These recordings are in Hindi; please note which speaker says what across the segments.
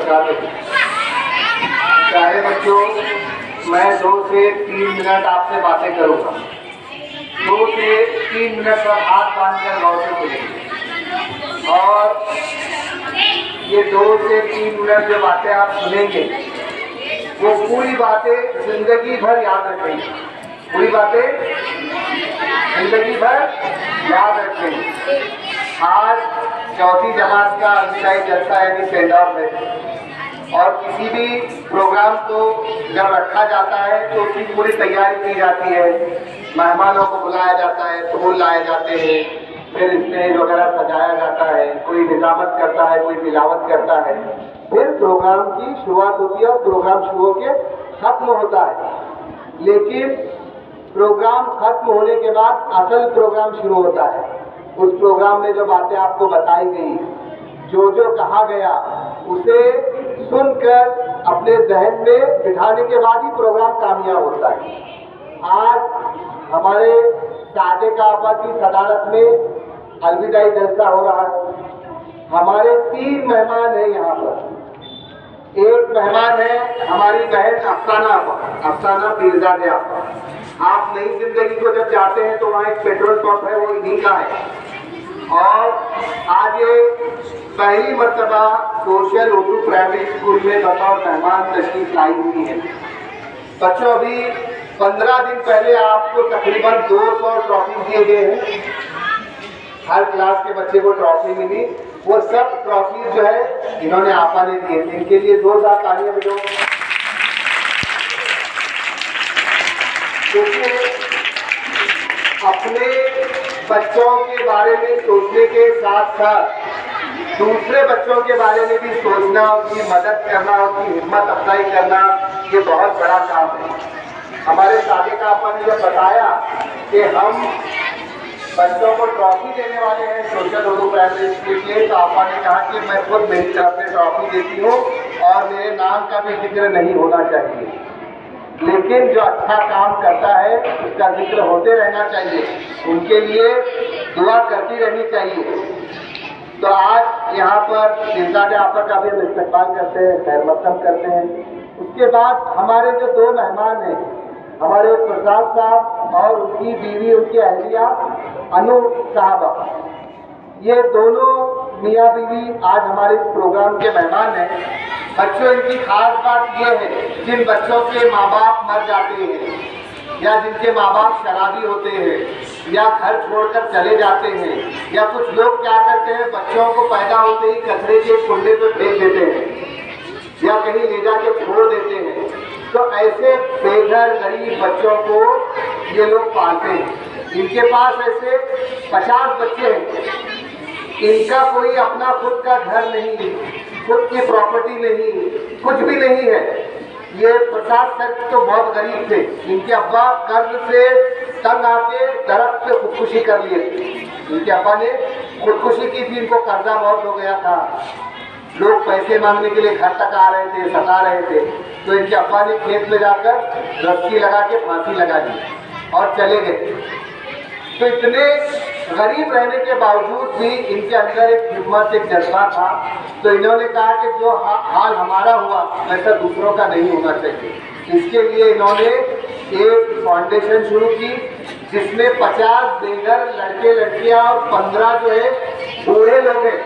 Speaker 1: बचा दो। चाहे बच्चों मैं 2 से 3 मिनट आपसे बातें करूँगा, 2 से 3 मिनट पर हाथ बांधकर गौर से सुनेंगे और ये 2 से 3 मिनट जो बातें आप सुनेंगे वो पूरी बातें जिंदगी भर याद रखेंगे, पूरी बातें जिंदगी भर याद रखेंगे। आज चौथी जमात का अलविदाई जलसा यानी सेंड ऑफ है और किसी भी प्रोग्राम को जब रखा जाता है तो उसकी पूरी तैयारी की जाती है, मेहमानों को बुलाया जाता है, फूल लाए जाते हैं, फिर स्टेज वगैरह सजाया जाता है, कोई निजामत करता है, कोई तिलावत करता है, फिर प्रोग्राम की शुरुआत होती है और प्रोग्राम शुरू होकर खत्म होता है। लेकिन प्रोग्राम खत्म होने के बाद असल प्रोग्राम शुरू होता है। उस प्रोग्राम में जो बातें आपको बताई गई, जो जो कहा गया, उसे सुनकर अपने जहन में बिठाने के बाद ही प्रोग्राम कामयाब होता है। आज हमारे सादिका आपा की सदारत में अलविदाई जलसा हो रहा है। हमारे 3 मेहमान हैं यहाँ पर। एक मेहमान है हमारी बहन अफसाना आपा, अफसाना पीरजादे आपा। आप नई जिंदगी को जब जाते हैं तो वहाँ एक पेट्रोल पंप है, वो इन्हीं का है और आज ये पहली मर्तबा सोशल उर्दू प्राइमरी स्कूल में बतौर मेहमान तशरीफ लाई हुई है। बच्चों अभी 15 दिन पहले आपको तकरीबन 200 ट्रॉफी दिए गए हैं। हर क्लास के बच्चे को ट्रॉफी मिली, वो सब ट्रॉफी जो है इन्होंने आपा ने दिए। इनके लिए 2000 तालियां बजाओ। क्योंकि अपने बच्चों के बारे में सोचने के साथ साथ दूसरे बच्चों के बारे में भी सोचना, उनकी मदद करना, उनकी हिम्मत अफजाई करना, ये बहुत बड़ा काम है। हमारे सादिका आपा ने जब बताया कि हम बच्चों को ट्रॉफी देने वाले हैं सोशल उर्दू प्राइमरी स्कूल के, तो आपा ने कहा कि मैं खुद मेरी तरफ से ट्रॉफी देती हूँ और मेरे नाम का भी जिक्र नहीं होना चाहिए, लेकिन जो अच्छा काम करता है उसका जिक्र होते रहना चाहिए, उनके लिए दुआ करती रहनी चाहिए। तो आज यहाँ पर पीरजादे आपा का भी हम इस्तकबाल करते हैं, खैर मकदम करते हैं। उसके बाद हमारे जो 2 मेहमान हैं, हमारे प्रसाद साहब और उनकी बीवी, उनकी अहलिया अनु साहबा, ये दोनों मियाँ बीवी आज हमारे इस प्रोग्राम के मेहमान हैं। बच्चों, इनकी खास बात ये है, जिन बच्चों के माँ बाप मर जाते हैं या जिनके माँ बाप शराबी होते हैं या घर छोड़कर चले जाते हैं, या कुछ लोग क्या करते हैं, बच्चों को पैदा होते ही कचरे के कुंडे पे फेंक देते हैं या कहीं ले जाके छोड़ देते हैं। तो ऐसे बेघर गरीब बच्चों को ये लोग पालते हैं। इनके पास ऐसे 50 बच्चे हैं। इनका कोई अपना खुद का घर नहीं, खुद की प्रॉपर्टी नहीं, कुछ भी नहीं है। ये प्रसाद सर तो बहुत गरीब थे। इनके अब्बा कर्ज से तंग आके दरख्त से खुदकुशी कर लिए थे। इनके अब्बा ने खुदकुशी की थी, इनको कर्जा बहुत हो गया था। लोग पैसे मांगने के लिए घर तक आ रहे थे, सता रहे थे, तो इनके अब्बा ने खेत में जाकर रस्सी लगा के फांसी लगा दी और चले गए। तो इतने गरीब रहने के बावजूद भी इनके अंदर एक हिम्मत, एक जज्बा था। तो इन्होंने कहा कि जो हाल हमारा हुआ वैसा दूसरों का नहीं होना चाहिए। इसके लिए इन्होंने एक फाउंडेशन शुरू की जिसमें 50 बेघर लड़के लड़कियां और 15 जो है बूढ़े लोग हैं।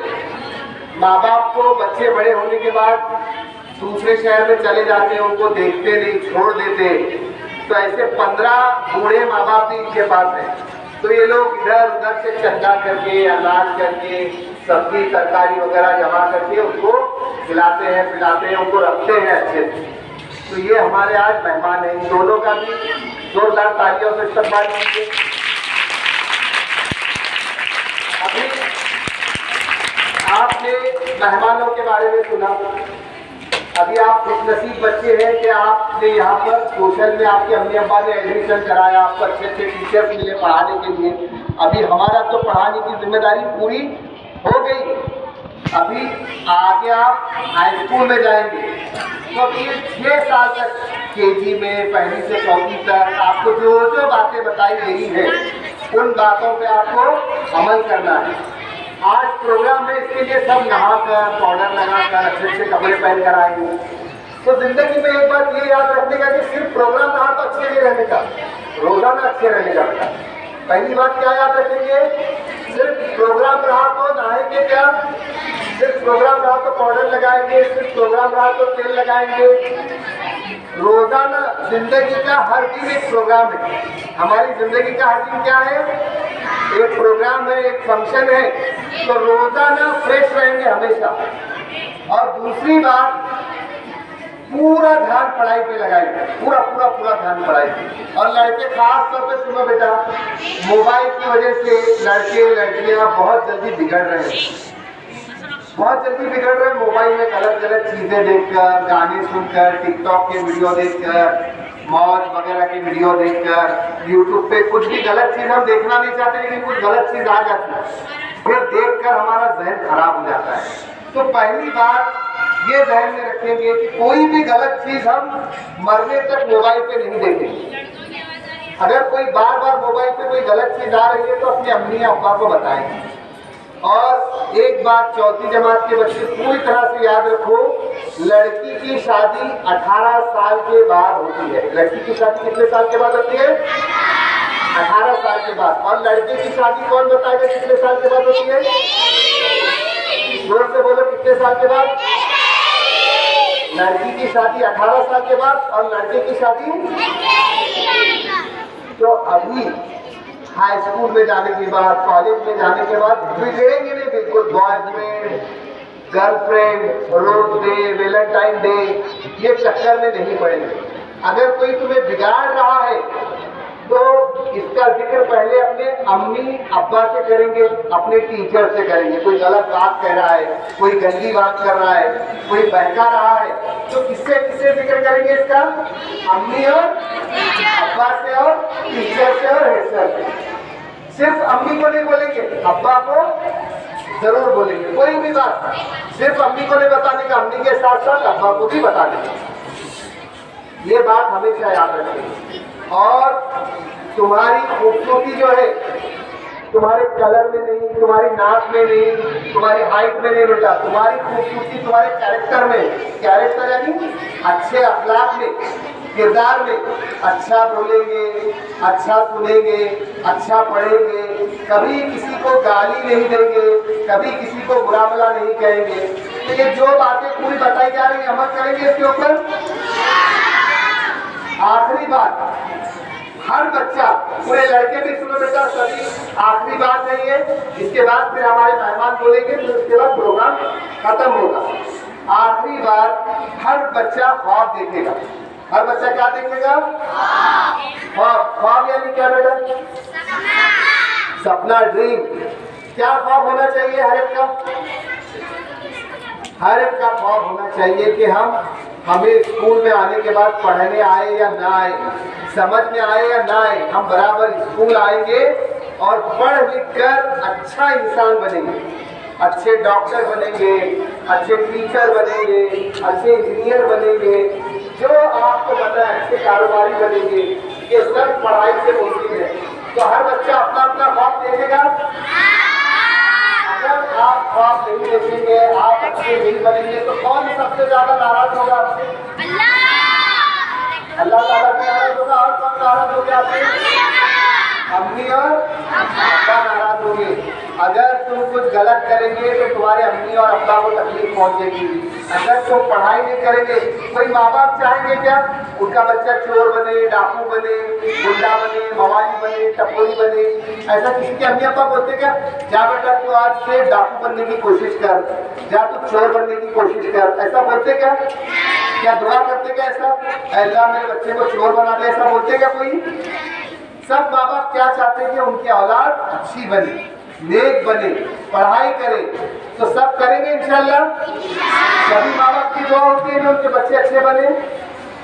Speaker 1: माँ बाप को बच्चे बड़े होने के बाद दूसरे शहर में चले जाते हैं, उनको देखते नहीं, छोड़ देते। तो ऐसे 15 बूढ़े माँ बाप भी इनके पास हैं। तो ये लोग इधर उधर से चंदा करके, अनाज करके, सब्जी तरकारी वगैरह जमा करके उनको खिलाते हैं, पिलाते हैं, उनको रखते हैं अच्छे से। तो ये हमारे आज मेहमान हैं। इन दोनों का भी जोरदार तालियों से इस्तकबाल कीजिए। अभी आपने मेहमानों के बारे में सुना। अभी आप खुशनसीब बच्चे हैं कि आपने यहाँ पर सोशल में आपके अम्मी अब्बा ने एडमिशन कराया, आपको अच्छे अच्छे टीचर्स मिले पढ़ाने के लिए। अभी हमारा तो पढ़ाने की जिम्मेदारी पूरी हो गई। अभी आगे आप हाई स्कूल में जाएंगे तो अभी 6 साल तक केजी में, पहली से चौथी तक आपको जो जो बातें बताई गई है उन बातों पे आपको अमल करना है। आज प्रोग्राम में इसके लिए सब नहाकर पाउडर लगाकर अच्छे अच्छे कपड़े पहन कर आएंगे। तो जिंदगी में एक बात ये याद रखने का कि सिर्फ प्रोग्राम रहा तो अच्छे नहीं रहने का, रोजाना अच्छे रहने का बेटा। पहली बात क्या याद रखेंगे, सिर्फ प्रोग्राम रहा तो नहाएंगे क्या, सिर्फ प्रोग्राम रहा तो पाउडर लगाएंगे, सिर्फ प्रोग्राम रहा तो तेल लगाएंगे। रोजाना जिंदगी का हर दिन एक प्रोग्राम है। हमारी जिंदगी का हर दिन क्या है, एक प्रोग्राम है, एक फंक्शन है। तो रोजाना फ्रेश रहेंगे हमेशा। और दूसरी बात, पूरा ध्यान पढ़ाई पे लगाएंगे, पूरा पूरा पूरा ध्यान पढ़ाई पे। और लड़के खास तौर पे सुनो बेटा, मोबाइल की वजह से लड़के लड़कियां बहुत जल्दी बिगड़ रहे हैं, बहुत जल्दी बिगड़ रहे हैं। मोबाइल में गलत गलत चीजें देखकर, गाने सुनकर, टिकटॉक के वीडियो देखकर, मौज वगैरह की वीडियो देखकर, यूट्यूब पे कुछ भी गलत चीज हम देखना नहीं चाहते लेकिन कुछ गलत चीज आ जाती है, फिर देखकर हमारा जहन खराब हो जाता है। तो पहली बात ये ध्यान में रखेंगे कि कोई भी गलत चीज हम मरने तक मोबाइल पे नहीं देखेंगे। अगर कोई बार बार मोबाइल पे कोई गलत चीज आ रही है तो अपनी अम्मी या अब्बा को बताएंगे। और एक बात चौथी जमात के बच्चे पूरी तरह से याद रखो, लड़की की शादी 18 साल के बाद होती है। लड़की की शादी कितने साल के बाद होती है, 18 साल के बाद। और लड़के की शादी कौन बताएगा कितने साल के बाद होती है, जोर से बोलो, कितने साल के बाद। लड़की की शादी 18 साल के बाद और लड़के की शादी, तो अभी हाई स्कूल में जाने के बाद, कॉलेज में जाने के बाद बिगड़ेंगे नहीं बिल्कुल। Boyfriend, girlfriend, rose day, Valentine day, ये चक्कर में नहीं पड़ेंगे। अगर कोई तुम्हें बिगाड़ रहा है तो इसका जिक्र पहले अपने अम्मी अब्बा से करेंगे, अपने टीचर से करेंगे। कोई गलत बात कह रहा है, कोई गंदी बात कर रहा है, कोई बहका रहा है, तो किससे जिक्र करेंगे इसका, अम्मी और अब्बा से और टीचर से और हेड सर से। सिर्फ अम्मी को नहीं बोलेंगे, अब्बा को जरूर बोलेंगे। कोई भी बात सिर्फ अम्मी को नहीं बताने का, अम्मी के साथ साथ अब्बा को भी बता देंगे। ये बात हमेशा याद रखेंगे। और तुम्हारी खूबसूरती जो है तुम्हारे कलर में नहीं, तुम्हारी नाक में नहीं, तुम्हारी हाइट में नहीं बेटा, तुम्हारी खूबसूरती तुम्हारे कैरेक्टर में। कैरेक्टर यानी अच्छे अखलाक में, किरदार में। अच्छा बोलेंगे, अच्छा सुनेंगे, अच्छा पढ़ेंगे, कभी किसी को गाली नहीं देंगे, कभी किसी को बुरा भला नहीं कहेंगे। तो ये जो बातें पूरी बताई जा रही है, अमल करेंगे इसके ऊपर। आखिरी बात, हर बच्चा, पूरे लड़के भी सुनो बेटा, सभी आखिरी बात नहीं है, इसके बाद फिर हमारे मेहमान बोलेंगे, फिर उसके बाद प्रोग्राम खत्म होगा। आखिरी बात, हर बच्चा ख्वाब देखेगा। हर बच्चा क्या देखेगा, ख्वाब। ख्वाब यानी क्या बेटा, सपना, ड्रीम। क्या ख्वाब होना चाहिए हर एक का, हर एक का ख्वाब होना चाहिए कि हमें स्कूल में आने के बाद पढ़ने आए या ना आए, समझ में आए या ना आए, हम बराबर स्कूल आएंगे और पढ़ लिख कर अच्छा इंसान बनेंगे, अच्छे डॉक्टर बनेंगे, अच्छे टीचर बनेंगे, अच्छे इंजीनियर बनेंगे, जो आपको पता है अच्छे कारोबारी बनेंगे। ये सब पढ़ाई से मुमकिन है। तो हर बच्चा अपना अपना ख्वाब देखेगा। अगर आप ख्वाब नहीं देखेंगे, आप अच्छे नहीं बनेंगे, तो कौन सबसे ज्यादा नाराज होगा आपसे, अल्लाह ताला भी नाराज होगा। और कौन नाराज हो गया, अम्मी और अब्बा नाराज होंगे। अगर तुम कुछ गलत करेंगे तो तुम्हारे अम्मी और अब्बा को तकलीफ पहुंचेगी। अगर तुम पढ़ाई नहीं करेंगे, कोई माँ बाप चाहेंगे क्या उनका बच्चा चोर बने, डाकू बने, गुंडा बने, मवाली बने, टपोरी बने? ऐसा किसी के अम्मी अब्बा बोलते क्या, जा बेटा तू आज से डाकू बनने की कोशिश कर, जा तू चोर बनने की कोशिश कर, ऐसा बोलते क्या? क्या दुआ करते क्या ऐसा, अल्लाह मेरे बच्चे को चोर बना दे, ऐसा बोलते क्या कोई? सब माँ बाप क्या चाहते हैं कि उनकी औलाद अच्छी बने, नेक बने, पढ़ाई करे। तो सब करेंगे इंशाल्लाह। सभी माँ बाप की दुआ होती है कि उनके बच्चे अच्छे बने।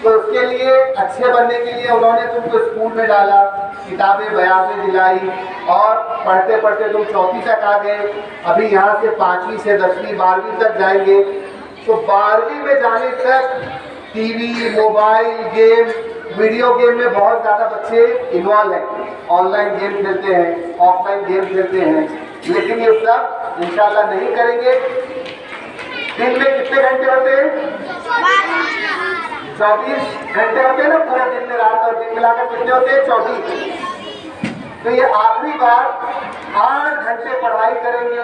Speaker 1: तो उसके लिए, अच्छे बनने के लिए उन्होंने तुमको स्कूल में डाला, किताबें बयानें दिलाई और पढ़ते पढ़ते तुम चौथी तक आ गए। अभी यहाँ से 5वीं से 10वीं 12वीं तक जाएंगे। तो 12वीं में जाने तक TV, mobile, game, video game में बहुत ज़्यादा बच्चे इन्वॉल्व हैं। ऑनलाइन गेम खेलते हैं, ऑफलाइन गेम खेलते हैं, लेकिन ये सब इंशाल्लाह नहीं करेंगे। दिन में कितने घंटे होते हैं? 24 घंटे होते हैं ना, पूरा दिन में, रात और दिन मिलाकर कितने होते हैं? 24। तो ये आखिरी बार 8 घंटे पढ़ाई करेंगे,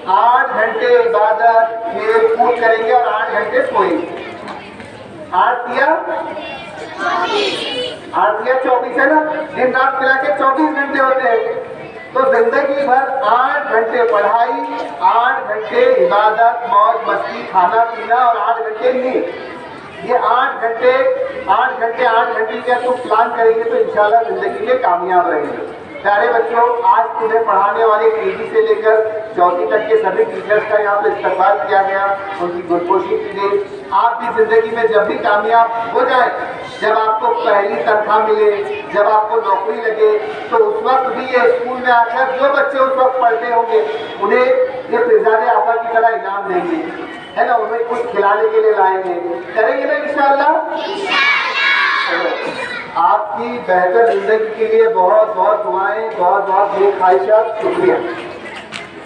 Speaker 1: 8 घंटे इबादत खेल कूद करेंगे और 8 घंटे सोएंगे। 8 दिया 24 है ना, दिन रात मिला के 24 घंटे होते हैं। तो जिंदगी भर 8 घंटे पढ़ाई, 8 घंटे इबादत मौज मस्ती खाना पीना और 8 घंटे नींद। ये 8 घंटे का तुम प्लान करेंगे तो इंशाल्लाह जिंदगी में कामयाब रहेंगे। प्यारे बच्चों, आज तुम्हें पढ़ाने वाले केजी से लेकर 4वीं तक के सभी टीचर्स का यहाँ पे इस्तेमाल किया गया, उनकी गुडपोशी की गई। आप भी जिंदगी में जब भी कामयाब हो जाए, जब आपको पहली तनख्वाह मिले, जब आपको नौकरी लगे, तो उस वक्त भी ये स्कूल में आकर जो बच्चे उस वक्त पढ़ते होंगे उन्हें ये फिजाने आपा की तरह इनाम देंगे, है ना, उन्हें कुछ खिलाने के लिए लाएंगे। करेंगे ना इंशाअल्लाह? आपकी बेहतर जिंदगी के लिए बहुत बहुत दुआएं, बहुत बहुत नेक ख्वाहिशात। शुक्रिया।